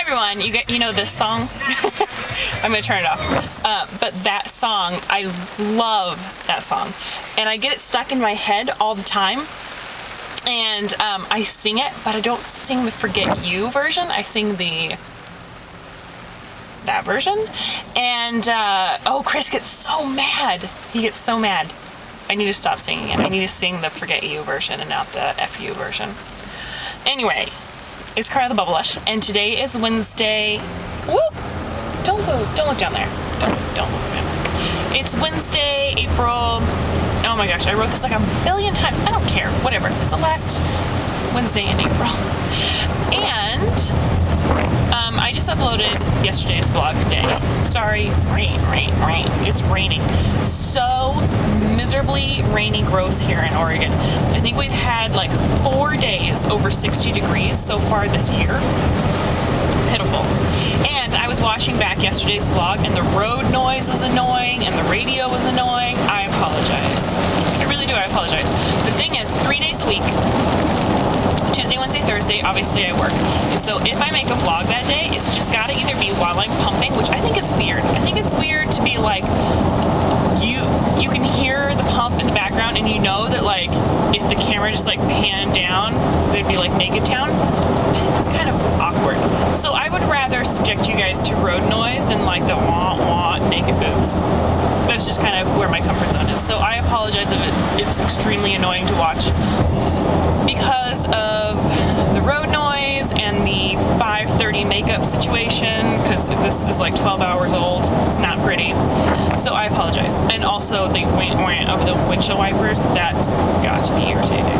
everyone, you know this song? I'm gonna turn it off. But that song, I love that song. And I get it stuck in my head all the time. And I sing it, but I don't sing the Forget You version. I sing that version. And oh, Chris gets so mad. He gets so mad. I need to stop singing it. I need to sing the Forget You version and not the FU version. Anyway, it's Cara the Bubblelush, and today is Wednesday. Whoop! Don't look down there. Don't look down. It's Wednesday, April. Oh my gosh, I wrote this like a billion times. I don't care. Whatever. It's the last Wednesday in April. And I just uploaded yesterday's vlog today. Sorry, rain. It's raining. So miserably rainy, gross here in Oregon. I think we've had like 4 days over 60 degrees so far this year. Pitiful. And I was watching back yesterday's vlog and the road noise was annoying and the radio was annoying. I apologize. I really do, I apologize. The thing is, 3 days a week, Tuesday, Wednesday, Thursday, obviously I work. And so if I make a vlog that day, it's just gotta either be while I'm pumping, which I think is weird. I think it's weird to be like, you can hear the pump in the background and you know that like, if the camera just like panned down, there'd be like naked town. I think that's kind of awkward. So I would rather subject you guys to road noise than like the wah naked boobs. That's just kind of where my comfort zone is. So I apologize if it's extremely annoying to watch because of the road noise and the 5:30 makeup situation, because this is like 12 hours old. It's not pretty. So I apologize. And also the went over the windshield wipers, that's got to be irritating.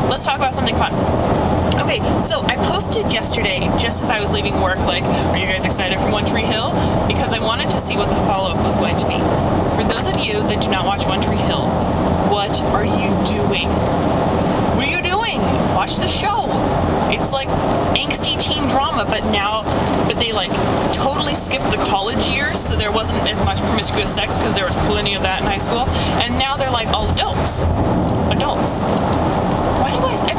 Let's talk about something fun. Okay, so I posted yesterday, just as I was leaving work, like, are you guys excited for One Tree Hill? Because I wanted to see what the follow-up was going to be. For those of you that do not watch One Tree Hill, what are you doing? What are you doing? Watch the show. It's like angsty teen drama, but they like totally skipped the college years, so there wasn't as much promiscuous sex because there was plenty of that in high school, and now they're like all adults. Why do you guys in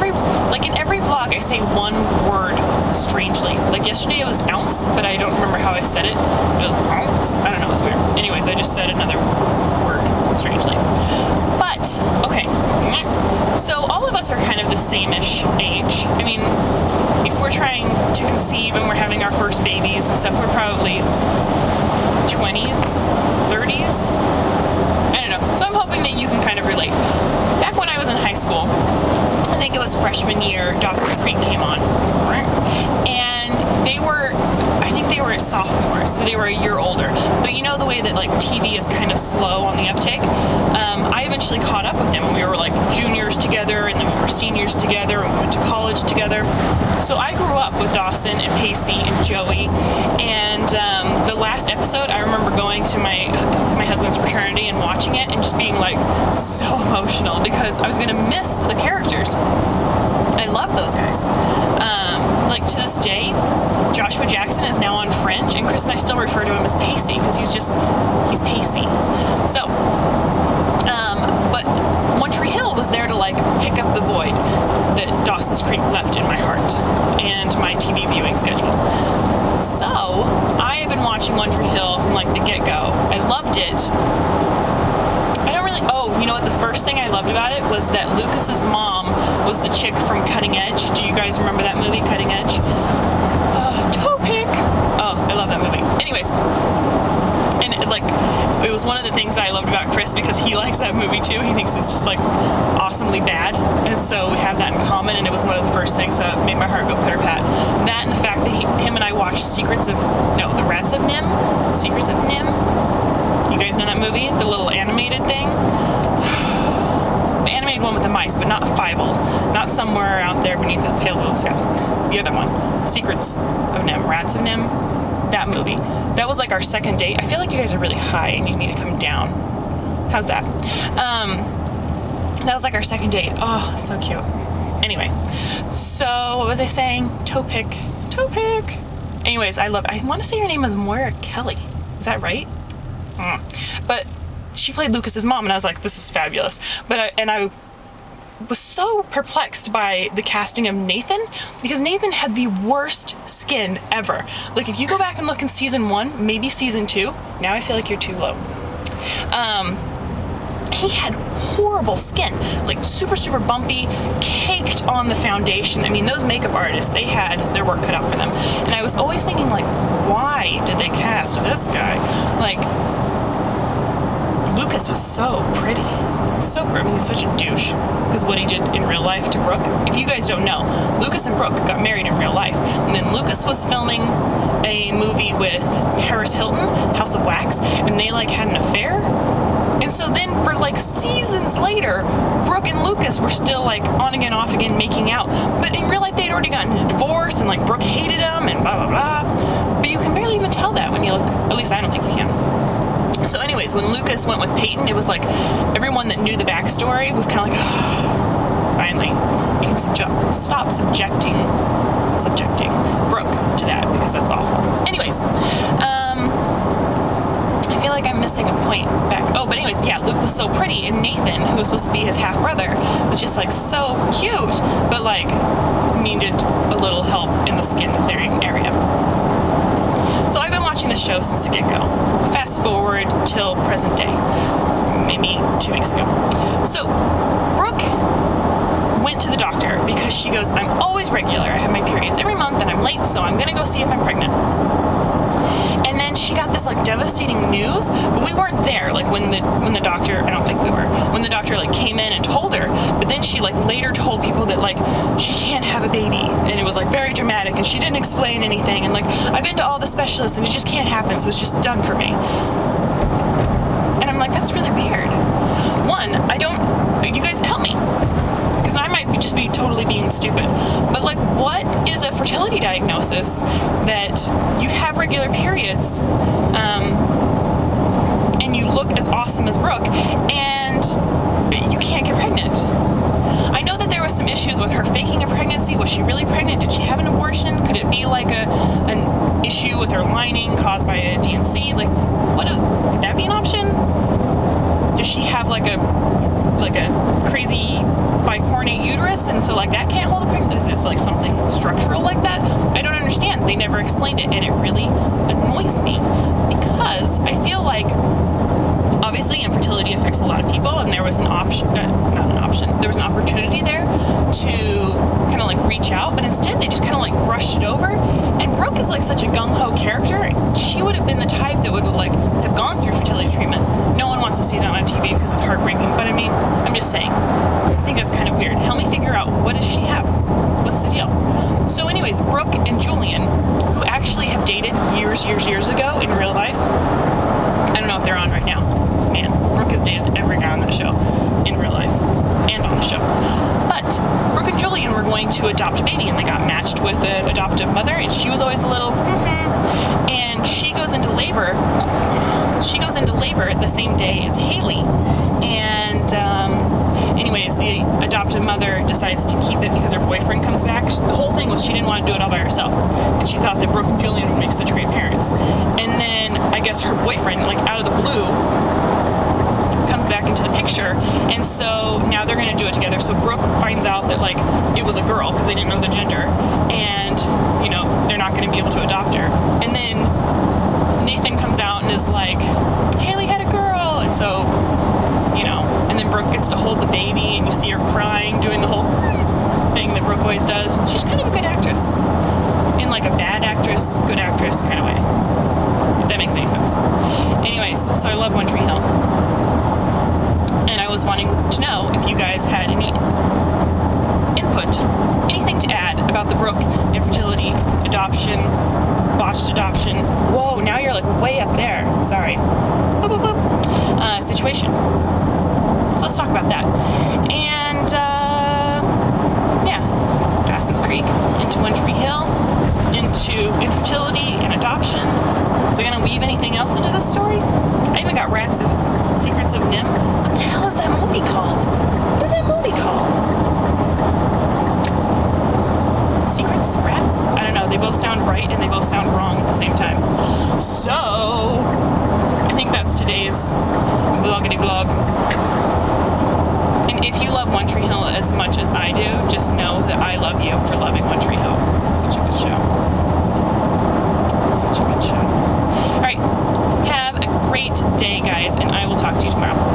every vlog I say one word strangely? Like yesterday it was ounce, but I don't remember how I said it. It was ounce. I don't know, it was weird. Anyways, I just said another word strangely. But, okay. So all of us are kind of the same-ish age. I mean, if we're trying to conceive and we're having our first babies and stuff, we're probably 20s, 30s. I don't know. So I'm hoping that you can kind of relate. Back when I was in high school, I think it was freshman year, Dawson's Creek came on, right? And I think they were sophomores, so they were a year older. But you know the way that like TV is kind of slow on the uptake? I eventually caught up with them, and we were like juniors together, and then we were seniors together, and we went to college together. So I grew up with Dawson and Pacey and Joey, and the last episode, I remember going to my husband's fraternity and watching it and just being like so emotional because I was gonna miss the characters. I love those guys. Like to this day, Joshua Jackson is now on Fringe, and Chris and I still refer to him as Pacey because he's Pacey. So, but One Tree Hill was there to like pick up the void that Dawson's Creek left in my heart and my TV viewing schedule. So I have been watching One Tree Hill from like the get-go. I loved it. You know what, the first thing I loved about it was that Lucas's mom was the chick from Cutting Edge. Do you guys remember that movie, Cutting Edge? Toe pick! Oh, I love that movie. Anyways, and it was one of the things that I loved about Chris because he likes that movie too. He thinks it's just like awesomely bad. And so we have that in common, and it was one of the first things that made my heart go pitter-pat. That and the fact that him and I watched The Rats of Nim? Secrets of Nim? You guys know that movie? The little animated thing? The animated one with the mice, but not Fievel. Not Somewhere Out There Beneath the Pale Blue Sky. The other one. Secrets of Nim. Rats of Nim. That movie. That was like our second date. I feel like you guys are really high and you need to come down. How's that? That was like our second date. Oh, so cute. Anyway. So, what was I saying? Toe pick. Anyways, I want to say her name is Moira Kelly. Is that right? But she played Lucas's mom, and I was like, this is fabulous. I was so perplexed by the casting of Nathan, because Nathan had the worst skin ever. Like, if you go back and look in season 1, maybe season 2, now I feel like you're too low. He had horrible skin, like super, super bumpy, caked on the foundation. I mean, those makeup artists, they had their work cut out for them. And I was always thinking, like, why did they cast this guy? Like, Lucas was so pretty. So pretty. I mean, he's such a douche. Because what he did in real life to Brooke. If you guys don't know, Lucas and Brooke got married in real life. And then Lucas was filming a movie with Paris Hilton, House of Wax, and they like had an affair. And so then for like seasons later, Brooke and Lucas were still like on again, off again, making out. But in real life, they'd already gotten a divorce, and like Brooke hated him and blah, blah, blah. But you can barely even tell that when you look, at least I don't think you can. So anyways, when Lucas went with Peyton, it was like everyone that knew the backstory was kind of like, oh, finally, you can stop subjecting Brooke to that, because that's awful. Anyways, I feel like I'm missing a point back. Oh, but anyways, yeah, Luke was so pretty, and Nathan, who was supposed to be his half brother, was just like so cute, but like needed a little help in the skin clearing area. So I've been watching this show since the get-go. Fast forward till present day, maybe 2 weeks ago. So Brooke went to the doctor because she goes, I'm always regular. I have my periods every month and I'm late, so I'm gonna go see if I'm pregnant. And then she got this like devastating news, but we weren't there. Like when the doctor, I don't think we were, when the doctor like came in and told her, but then she like later told people that like she can't have a baby, and it was like very dramatic, and she didn't explain anything, and like I've been to all the specialists and it just can't happen, so it's just done for me. And I'm like, that's really weird. One, you guys help me, because I might just be totally being stupid, but like, what is a fertility diagnosis that you have regular periods, and you look as awesome as Brooke, and you can't get pregnant? I know that there was some issues with her faking a pregnancy. Was she really pregnant? Did she have an abortion? Could it be like an issue with her lining caused by a DNC? Like, could that be an option? Does she have like a crazy bicornate uterus, and so like that can't hold a pregnancy? Is this like something structural like that? I don't understand. They never explained it, and it really annoys me, because I feel like obviously infertility affects a lot of people, and there was there was an opportunity there to kind of like reach out, but instead they just kind of like brushed it over. And Brooke is like such a gung-ho character. She would have been the type that would like have gone through fertility treatments. No one wants to see that on TV because it's heartbreaking, but I mean, I'm just saying, I think that's kind of weird. Help me figure out, what does she have? What's the deal? So anyways, Brooke and Julian, who actually have dated years ago in real life, I don't know if they're on right now. Man, Brooke has dated every guy on that show in real life and on the show. But Brooke and Julian were going to adopt a baby, and they got matched with an adoptive mother, and she was always a little, and she goes into labor the same day as Hailey. And anyways, the adoptive mother decides to keep it because her boyfriend comes back. The whole thing was she didn't want to do it all by herself, and she thought that Brooke and Julian would make such great parents. And then I guess her boyfriend, like out of the blue, comes back into the picture, and so now they're going to do it together. So Brooke finds out that like it was a girl because they didn't know the gender, and you know they're not going to be able to adopt her. And then Nathan comes out and is like, Hailey had a girl, and so and then Brooke gets to hold the baby, and you see her crying, doing the whole thing that Brooke always does. She's kind of a good actress, in like a bad actress, good actress kind of way, if that makes any sense. Anyways, so I love One Tree Hill, and I was wanting to know if you guys had any input, anything to add about the Brooke infertility, adoption, botched adoption. Whoa, now you're like way up there. Sorry. Boop, boop, boop. Situation. So let's talk about that. And yeah, Dawson's Creek into One Tree Hill, into infertility and adoption. Is it gonna weave anything else into this story? I even got Rats of Secrets of Nim. What the hell is that movie called? What is that movie called? Secrets? Rats? I don't know. They both sound right and they both sound wrong at the same time. So I think that's today's vloggity vlog. And if you love One Tree Hill as much as I do, just know that I love you for loving One Tree Hill. It's such a good show. Such a good show. All right. Have a great day, guys, and I will talk to you tomorrow.